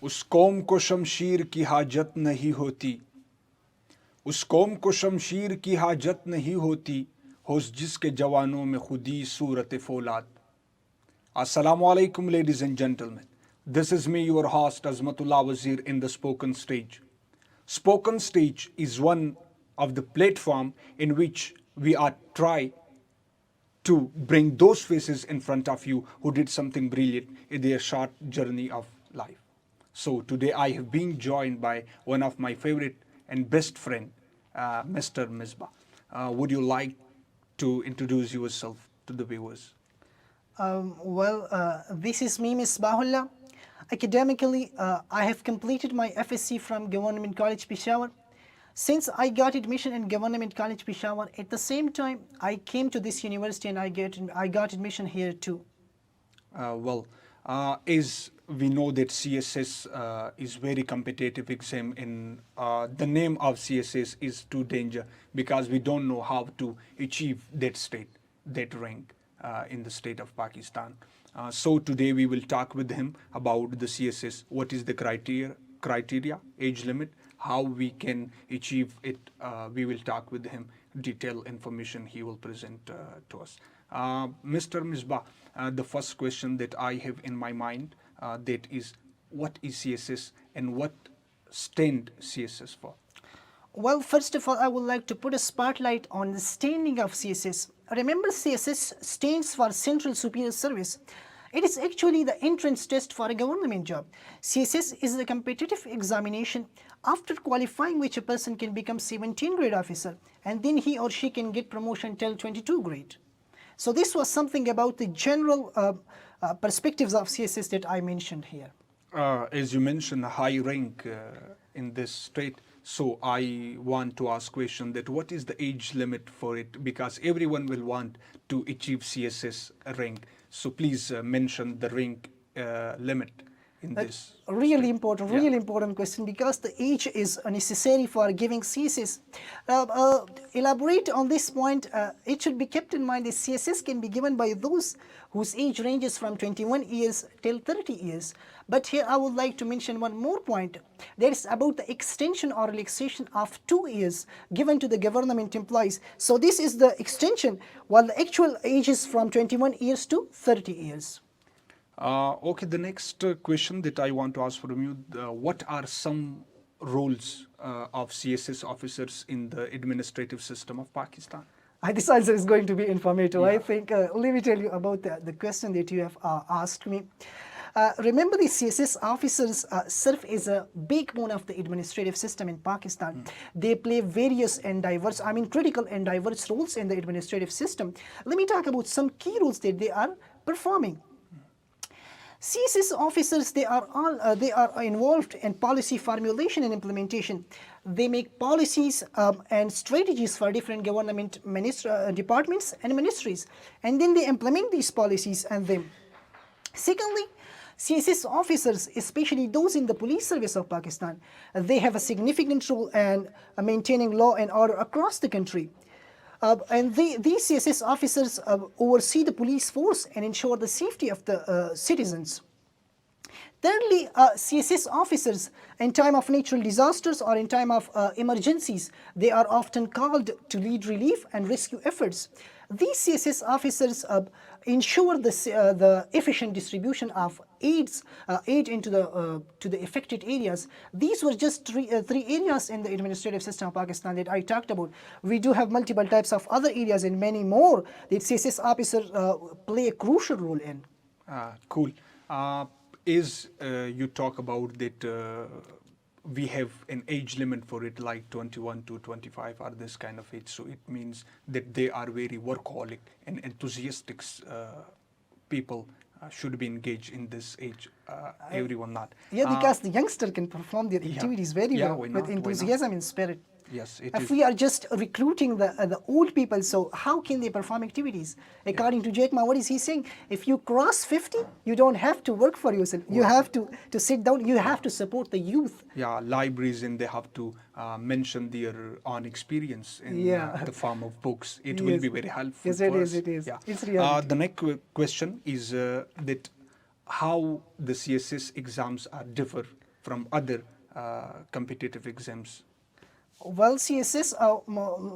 उस कौम को शमशीर की हाजत नहीं होती, उस कौम को शमशीर की हाजत नहीं होती, होश जिसके जवानों में खुदी सूरत फौलाद. Assalamu alaikum, ladies and gentlemen. This is me, your host, Azmatullah Wazir, in the Spoken Stage. Spoken Stage is one of the platform in which we are try to bring those faces in front of you who did something brilliant in their short journey of life. So today I have been joined by one of my favorite and best friend, Mr. Misbah. Would you like to introduce yourself to the viewers? This is me, Misbahullah. Academically, I have completed my FSc from Government College Peshawar. Since I got admission in Government College Peshawar, at the same time, I came to this university and I got admission here too. As we know that CSS is very competitive exam, and the name of CSS is too danger because we don't know how to achieve that state, that rank in the state of Pakistan. So today we will talk with him about the CSS, what is the criteria, age limit, how we can achieve it. We will talk with him, detailed information he will present to us. Mr. Misbah, the first question that I have in my mind that is, what is CSS and what stand CSS for? Well, first of all, I would like to put a spotlight on the standing of CSS. Remember, CSS stands for Central Superior Service. It is actually the entrance test for a government job. CSS is the competitive examination after qualifying which a person can become 17 grade officer and then he or she can get promotion till 22 grade. So this was something about the general perspectives of CSS that I mentioned here. As you mentioned, high rank in this state. So I want to ask question that what is the age limit for it, because everyone will want to achieve CSS rank. So please mention the rank limit in this. Really important question, because the age is necessary for giving CSS. Elaborate on this point, it should be kept in mind that CSS can be given by those whose age ranges from 21 years till 30 years. But here I would like to mention one more point. That is about the extension or relaxation of 2 years given to the government employees. So this is the extension, while the actual age is from 21 years to 30 years. Okay, the next question that I want to ask from you, what are some roles of CSS officers in the administrative system of Pakistan? This answer is going to be informative. Yeah. I think, let me tell you about the question that you have asked me. Remember, the CSS officers serve as a backbone of the administrative system in Pakistan. They play various and diverse, critical and diverse roles in the administrative system. Let me talk about some key roles that they are performing. CSS officers, they are involved in policy formulation and implementation. They make policies and strategies for different government departments and ministries, and then they implement these policies and them. Secondly, CSS officers, especially those in the police service of Pakistan, they have a significant role in maintaining law and order across the country. And these CSS officers oversee the police force and ensure the safety of the citizens. Thirdly, CSS officers, in time of natural disasters or in time of emergencies, they are often called to lead relief and rescue efforts. These CSS officers ensure the efficient distribution of aid into to the affected areas. These were just three areas in the administrative system of Pakistan that I talked about. We do have multiple types of other areas and many more that CSS officers play a crucial role in. Cool. As you talk about that, we have an age limit for it, like 21 to 25 or this kind of age. So it means that they are very workaholic and enthusiastic people should be engaged in this age. Everyone not. Yeah, because the youngster can perform their activities very well with enthusiasm and spirit. Yes, it if is. we are just recruiting the old people, so how can they perform activities? According to Jack Ma, what is he saying? If you cross 50, you don't have to work for yourself. You have to sit down. You have to support the youth. Yeah, libraries, and they have to mention their own experience in the form of books. It will be very helpful. Yes, it is. Yeah. It's reality. The next question is that how the CSS exams are differ from other competitive exams? Well, CSS,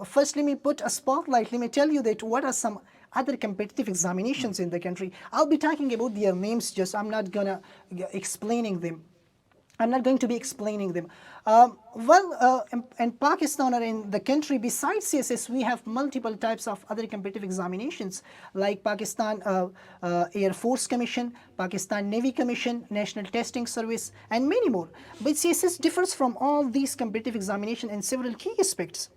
first let me put a spotlight. Let me tell you that what are some other competitive examinations in the country. I'll be talking about their names, just I'm not gonna explaining them. I'm not going to be explaining them. In Pakistan or in the country, besides CSS, we have multiple types of other competitive examinations like Pakistan Air Force Commission, Pakistan Navy Commission, National Testing Service, and many more. But CSS differs from all these competitive examinations in several key aspects.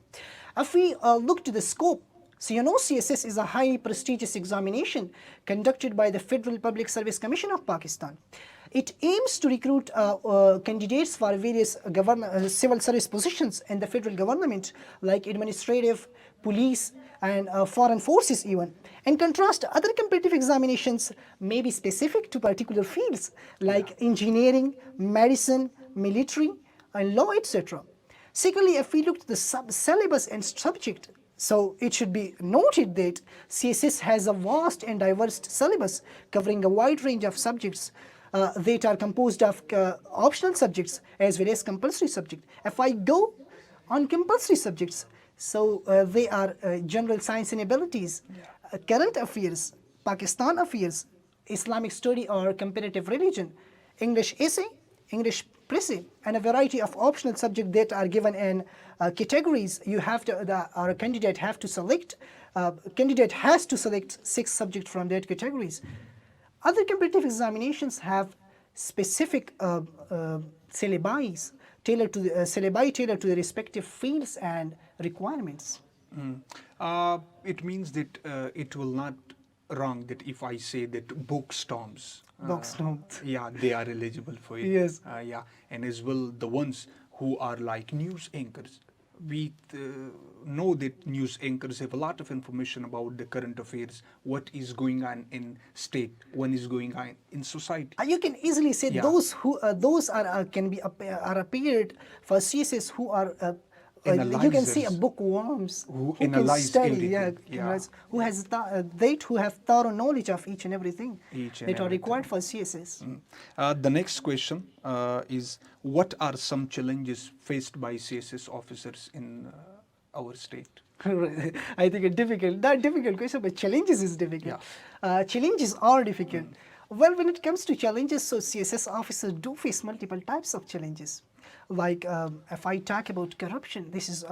If we look to the scope, so you know CSS is a highly prestigious examination conducted by the Federal Public Service Commission of Pakistan. It aims to recruit candidates for various civil service positions in the federal government like administrative, police, and foreign forces even. In contrast, other competitive examinations may be specific to particular fields like engineering, medicine, military, and law, etc. Secondly, if we look at the syllabus and subject, so it should be noted that CSS has a vast and diverse syllabus covering a wide range of subjects that are composed of optional subjects as well as compulsory subjects. If I go on compulsory subjects, so they are general science and abilities, current affairs, Pakistan affairs, Islamic study or comparative religion, English essay, English essay, and a variety of optional subjects that are given in categories. You have to, or a candidate have to select. Candidate has to select 6 subjects from that categories. Other competitive examinations have specific syllabi tailored to the respective fields and requirements. It means that it will not wrong that if I say that bookstorms, yeah, they are eligible for it. Yes. Yeah, and as well the ones who are like news anchors. We know that news anchors have a lot of information about the current affairs, what is going on in state, what is going on in society. You can easily say those are can be are appeared for CSS who are you can see a bookworms who can analyze study, everything. who has who have thorough knowledge of each and everything that are required for CSS. The next question is, what are some challenges faced by CSS officers in our state? I think not difficult question, but challenges is difficult. Challenges are difficult. Well, when it comes to challenges, so CSS officers do face multiple types of challenges. Like if I talk about corruption, this is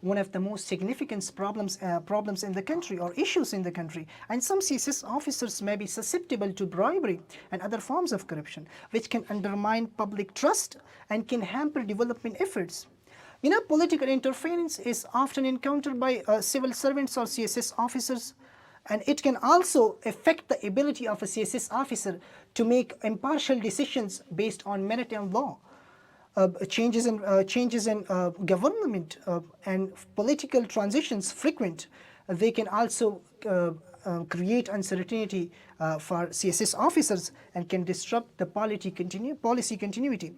one of the most significant problems in the country or issues in the country, and some CSS officers may be susceptible to bribery and other forms of corruption, which can undermine public trust and can hamper development efforts. Political interference is often encountered by civil servants or CSS officers, and it can also affect the ability of a CSS officer to make impartial decisions based on merit and law. Changes in government and political transitions frequent. They can also create uncertainty for CSS officers and can disrupt the policy continuity.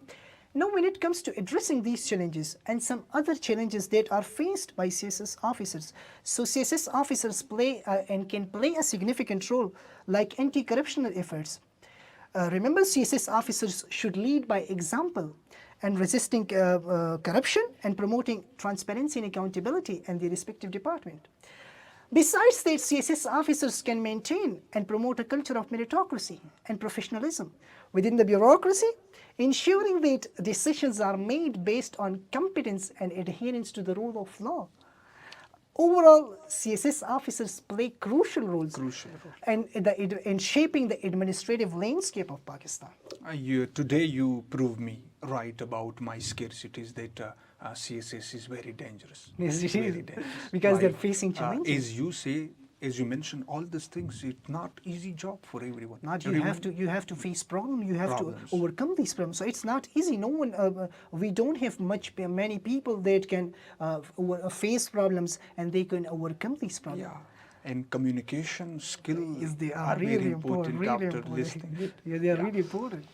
Now, when it comes to addressing these challenges and some other challenges that are faced by CSS officers, so CSS officers play and can play a significant role like anti-corruption efforts. Remember, CSS officers should lead by example and resisting corruption and promoting transparency and accountability in their respective department. Besides that, CSS officers can maintain and promote a culture of meritocracy and professionalism within the bureaucracy, ensuring that decisions are made based on competence and adherence to the rule of law. Overall, CSS officers play crucial roles in shaping the administrative landscape of Pakistan. Today you prove me right about my scarcities that CSS is very dangerous. Yes, it very is. dangerous. Because they're facing challenges. As you mentioned, all these things, it's not easy job for everyone. You have to face problems. You have to overcome these problems. So it's not easy. No one. We don't have many people that can face problems and they can overcome these problems. Yeah, and communication skills They are really very important really after important. listening. Yeah, they are really important.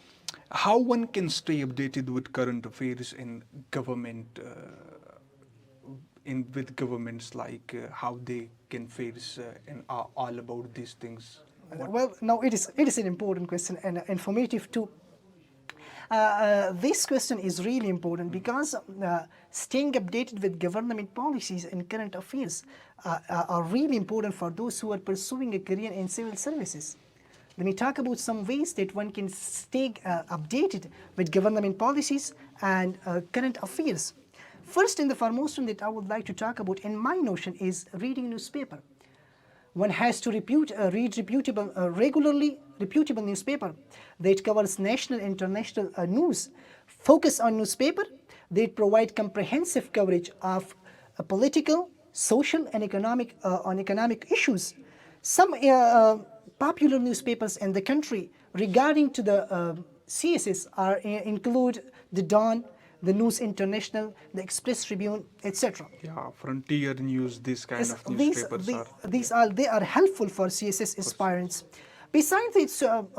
How one can stay updated with current affairs in government, with governments, like how they can face and are all about these things? Well, now it is an important question and informative too. This question is really important because staying updated with government policies and current affairs are really important for those who are pursuing a career in civil services. Let me talk about some ways that one can stay updated with government policies and current affairs. First and the foremost one that I would like to talk about in my notion is reading newspaper. One has to read regularly reputable newspaper that covers national and international news. Focus on newspaper that provide comprehensive coverage of political, social, and economic issues. Some popular newspapers in the country regarding to the CSS include the Dawn, the News International, the Express Tribune, etc. Yeah, Frontier News, this kind of These, newspapers they are helpful for CSS aspirants. Besides it,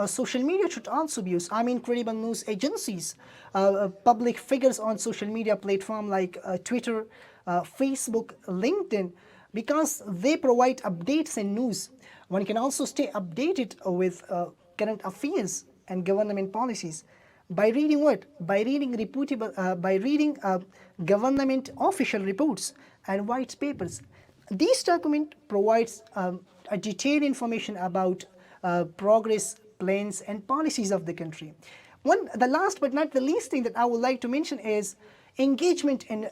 social media should also be used. I mean, credible news agencies, public figures on social media platform like Twitter, Facebook, LinkedIn, because they provide updates and news. One can also stay updated with current affairs and government policies by reading what? By reading government official reports and white papers. These document provides a detailed information about progress, plans, and policies of the country. The last but not the least thing that I would like to mention is engagement in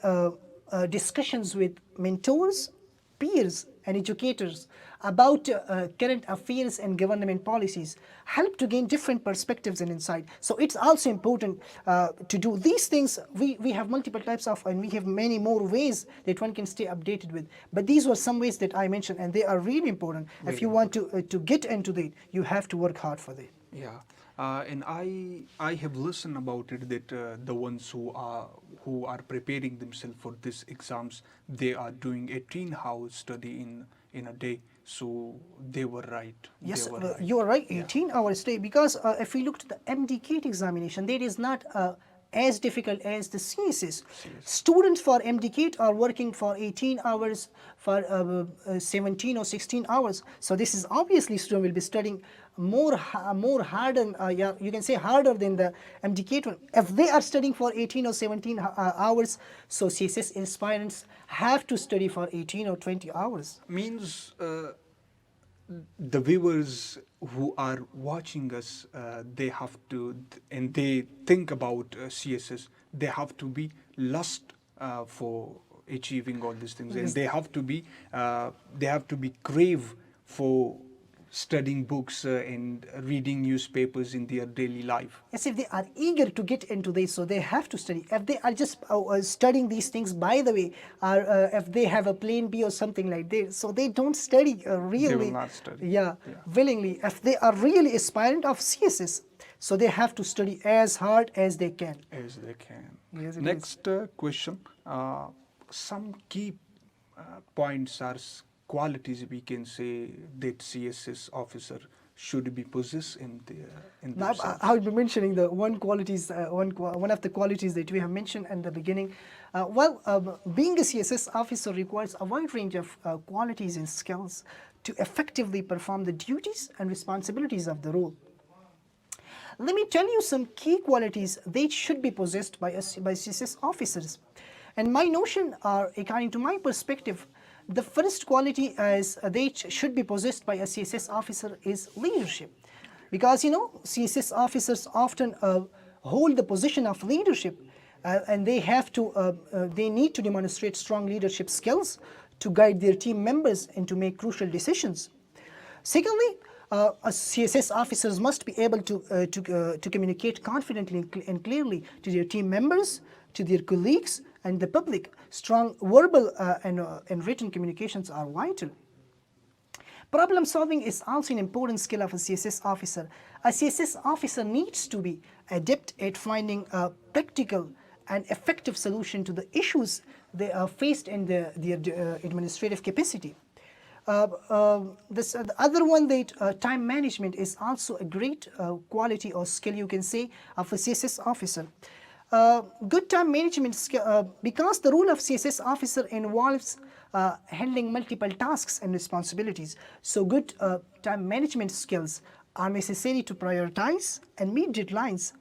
discussions with mentors, peers, and educators about current affairs and government policies help to gain different perspectives and insight. So it's also important to do these things. We have multiple types of, and we have many more ways that one can stay updated with. But these were some ways that I mentioned, and they are really important. If you want to get into that, you have to work hard for that. Yeah, and I have listened about it that the ones who are preparing themselves for these exams, they are doing 18-hour study in a day. So they were right. Yes, you are right. 18 hours a day, because if we look at the MDCAT examination, that is not as difficult as the CSS. Students for MDCAT are working for 18 hours, for 17 or 16 hours. So this is obviously student will be studying more harder, you can say harder than the MDCAT one. If they are studying for 18 or 17 hours, so CSS aspirants have to study for 18 or 20 hours. Means the viewers who are watching us, they have to, and they think about CSS, they have to be lust for achieving all these things, and they have to be crave for studying books and reading newspapers in their daily life. Yes, if they are eager to get into this, so they have to study. If they are just studying these things by the way, or if they have a plan B or something like that, so they don't study really. They will not study. Yeah, willingly. If they are really aspirant of CSS, so they have to study as hard as they can. As they can. Yes, Next question. Some key points are qualities we can say that CSS officer should be possessed in Now, I will be mentioning the one of the qualities that we have mentioned in the beginning. Being a CSS officer requires a wide range of qualities and skills to effectively perform the duties and responsibilities of the role. Let me tell you some key qualities that should be possessed by CSS officers. And my notion, according to my perspective, the first quality that should be possessed by a CSS officer is leadership. Because, CSS officers often hold the position of leadership, and they need to demonstrate strong leadership skills to guide their team members and to make crucial decisions. Secondly, CSS officers must be able to communicate confidently and clearly to their team members, to their colleagues, and the public. Strong verbal and written communications are vital. Problem solving is also an important skill of a CSS officer. A CSS officer needs to be adept at finding a practical and effective solution to the issues they are faced in their administrative capacity. The other one, that time management is also a great quality or skill, you can say, of a CSS officer. Good time management skill, because the role of CSS officer involves handling multiple tasks and responsibilities. So good time management skills are necessary to prioritize and meet deadlines.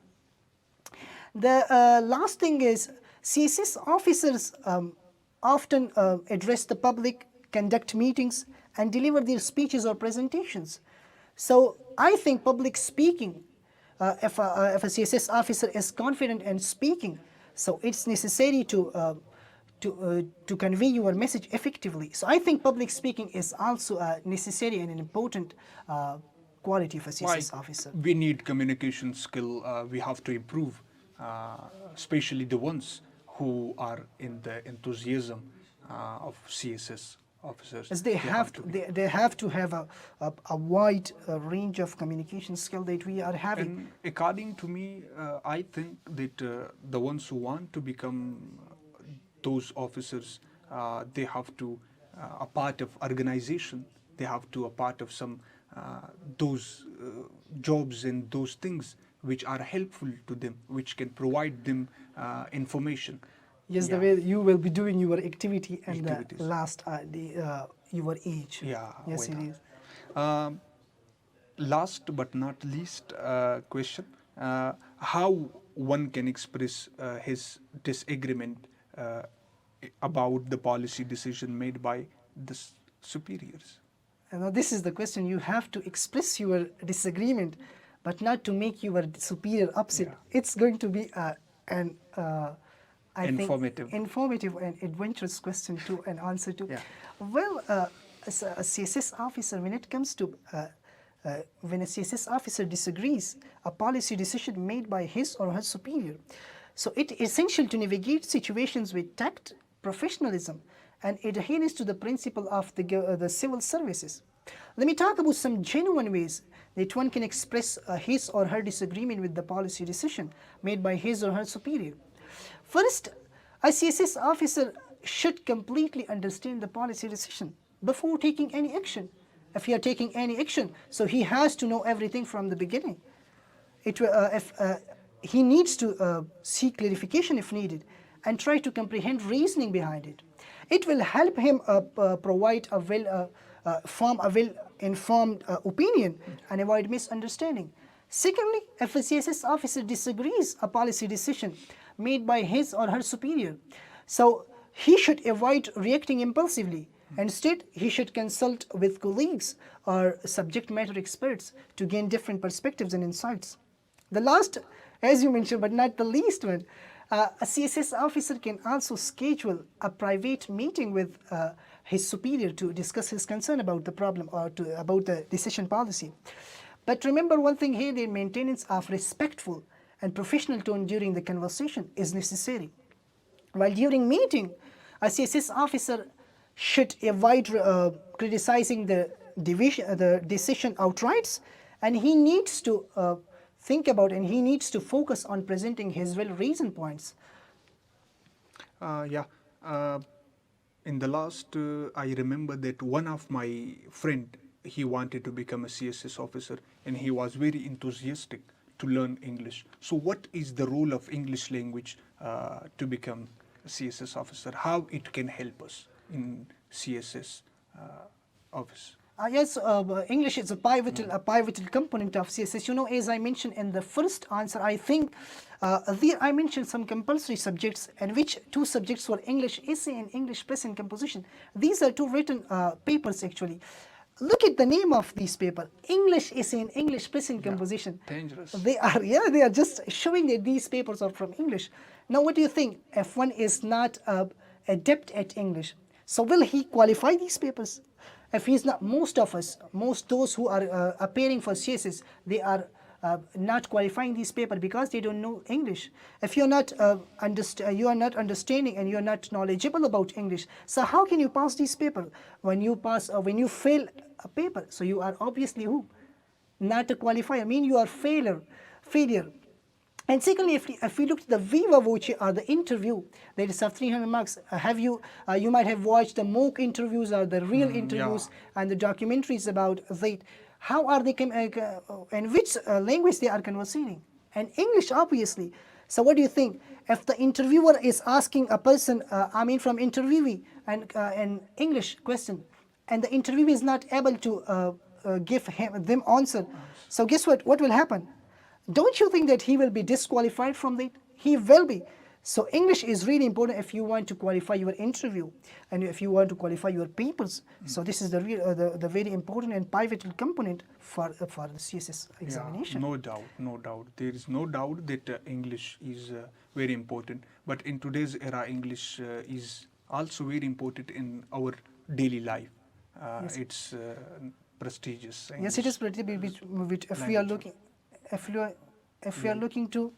The last thing is CSS officers often address the public, conduct meetings, and deliver their speeches or presentations. So I think public speaking, if a CSS officer is confident in speaking, so it's necessary to convey your message effectively. So I think public speaking is also necessary and an important quality of a CSS officer. We need communication skill. We have to improve, especially the ones who are in the enthusiasm of CSS officers. As they have to have a wide range of communication skill that we are having. And according to me, I think that the ones who want to become those officers, they have to a part of organization. They have to a part of some those jobs and those things which are helpful to them, which can provide them information. Yes, Yeah. the way you will be doing your activity and Activities. the last your age. Yeah. Yes, why it not? is. Last but not least question, how one can express his disagreement about the policy decision made by the superiors? Now this is the question. You have to express your disagreement, but not to make your superior upset. Yeah. It's going to be an I Informative. think informative and adventurous question to an answer to. Yeah. Well, as a CSS officer, when it comes to when a CSS officer disagrees a policy decision made by his or her superior, so it is essential to navigate situations with tact, professionalism, and adherence to the principle of the civil services. Let me talk about some genuine ways that one can express his or her disagreement with the policy decision made by his or her superior. First, a CSS officer should completely understand the policy decision before taking any action. If he are taking any action, so he has to know everything from the beginning. He needs to seek clarification if needed and try to comprehend reasoning behind it. It will help him provide form a well-informed opinion and avoid misunderstanding. Secondly, if a CSS officer disagrees a policy decision made by his or her superior, so he should avoid reacting impulsively. Instead, he should consult with colleagues or subject matter experts to gain different perspectives and insights. The last, as you mentioned, but not the least one, a CSS officer can also schedule a private meeting with his superior to discuss his concern about the problem or about the decision policy. But remember one thing here, the maintenance of respectful and professional tone during the conversation is necessary. While during meeting, a CSS officer should avoid criticizing the decision outright, and he needs to think about and he needs to focus on presenting his well-reasoned points. Yeah. In the last, I remember that one of my friend, he wanted to become a CSS officer, and he was very enthusiastic to learn English. So what is the role of English language to become a CSS officer? How it can help us in CSS office? Yes, English is a pivotal component of CSS. You know, as I mentioned in the first answer, I think there I mentioned some compulsory subjects, and which two subjects were English essay and English press and composition. These are two written papers actually. Look at the name of these papers: English essay and English press and composition. Dangerous. They are just showing that these papers are from English. Now, what do you think? If one is not adept at English, so will he qualify these papers? If he's not, most those who are appearing for CSS, they are not qualifying these papers because they don't know English. If you're not you are not understanding and you're not knowledgeable about English, so how can you pass these papers? When you fail a paper, so you are obviously who? Not a qualifier. I mean, you are failure. And secondly, if we look at the viva voce or the interview, that is of 300 marks, you might have watched the mock interviews or the real interviews and the documentaries about that. How are they, in which language they are conversing? And English, obviously. So what do you think? If the interviewer is asking a person, from interviewee, and an English question, and the interviewee is not able to give them answer, so guess what? What will happen? Don't you think that he will be disqualified from that? he will be. So English is really important if you want to qualify your interview and if you want to qualify your papers. So this is the real, the very important and pivotal component for the CSS examination. Yeah, no doubt, no doubt. There is no doubt that English is very important. But in today's era, English is also very important in our daily life. Yes. It's prestigious. Yes, it is pretty big. If we are looking, if we are looking to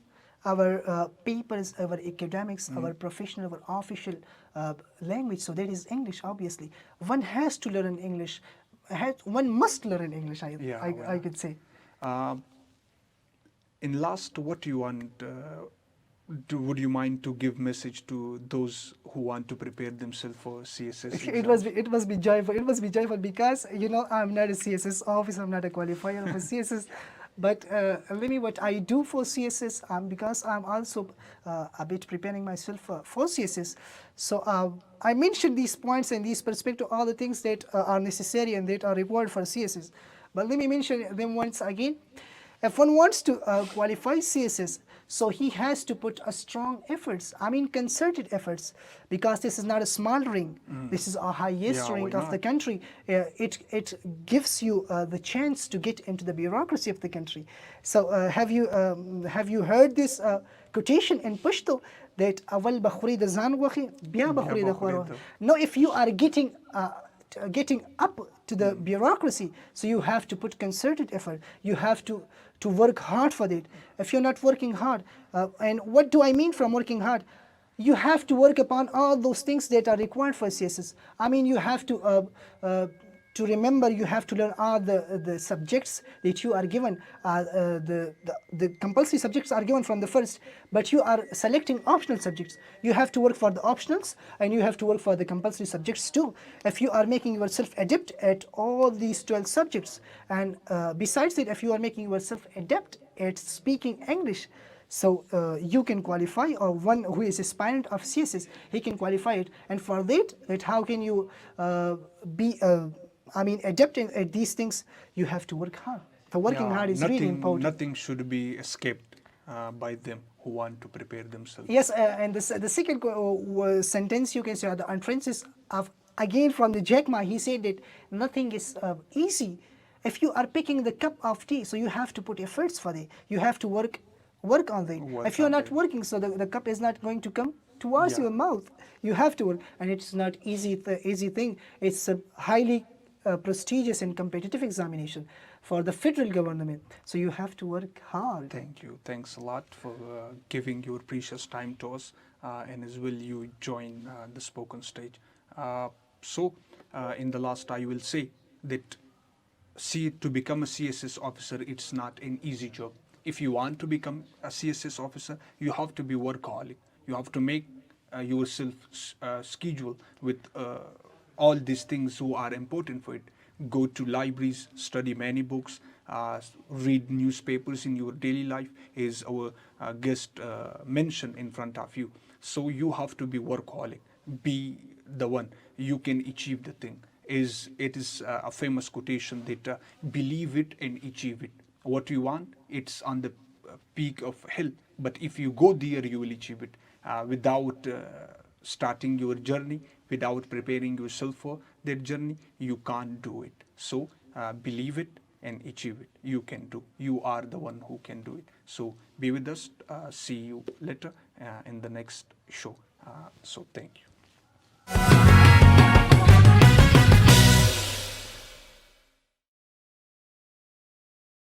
our papers, our academics, our professional, our official language, so that is English. Obviously, one has to learn English. One must learn English. I could say. In last, what you want? Would you mind to give message to those who want to prepare themselves for CSS? It must be joyful. It must be joyful because I'm not a CSS officer. I'm not a qualifier for CSS. But let me what I do for CSS because I'm also a bit preparing myself for CSS. So I mentioned these points and these perspectives, all the things that are necessary and that are required for CSS. But let me mention them once again. If one wants to qualify CSS, so he has to put a strong efforts, concerted efforts, because this is not a small ring. This is our highest rank of the country. It gives you the chance to get into the bureaucracy of the country. So have you heard this quotation in Pashto that awal bakhuri da zan wakhi bia bakhuri da khwar. No, if you are getting up to the bureaucracy, so you have to put concerted effort. You have to work hard for that. If you're not working hard, and what do I mean from working hard? You have to work upon all those things that are required for CSS. You have to remember, you have to learn all the subjects that you are given. The compulsory subjects are given from the first, but you are selecting optional subjects. You have to work for the optionals and you have to work for the compulsory subjects too. If you are making yourself adept at all these 12 subjects, and besides that, if you are making yourself adept at speaking English, so you can qualify, or one who is aspirant of CSS, he can qualify it. And for that how can you be adapting at these things? You have to work hard. So working hard is really important. Nothing should be escaped by them who want to prepare themselves. Yes, and the second sentence you can say, the utterances of, again from the Jack Ma, he said that nothing is easy. If you are picking the cup of tea, so you have to put efforts for it. You have to work on it. If you're not working, so the cup is not going to come towards your mouth. You have to work, and it's not easy thing. It's a highly prestigious and competitive examination for the federal government. So you have to work hard. Thank you. Thanks a lot for giving your precious time to us, and as well you join the spoken stage. So in the last, I will say that to become a CSS officer, it's not an easy job. If you want to become a CSS officer, you have to be workaholic. You have to make yourself schedule with all these things who are important for it. Go to libraries, study many books, read newspapers in your daily life, as our guest mentioned in front of you. So you have to be workaholic. Be the one. You can achieve the thing. It is a famous quotation that believe it and achieve it. What you want, it's on the peak of hell. But if you go there, you will achieve it. Without starting your journey, without preparing yourself for that journey, you can't do it. So believe it and achieve it. You can do. You are the one who can do it. So be with us. See you later in the next show. So thank you.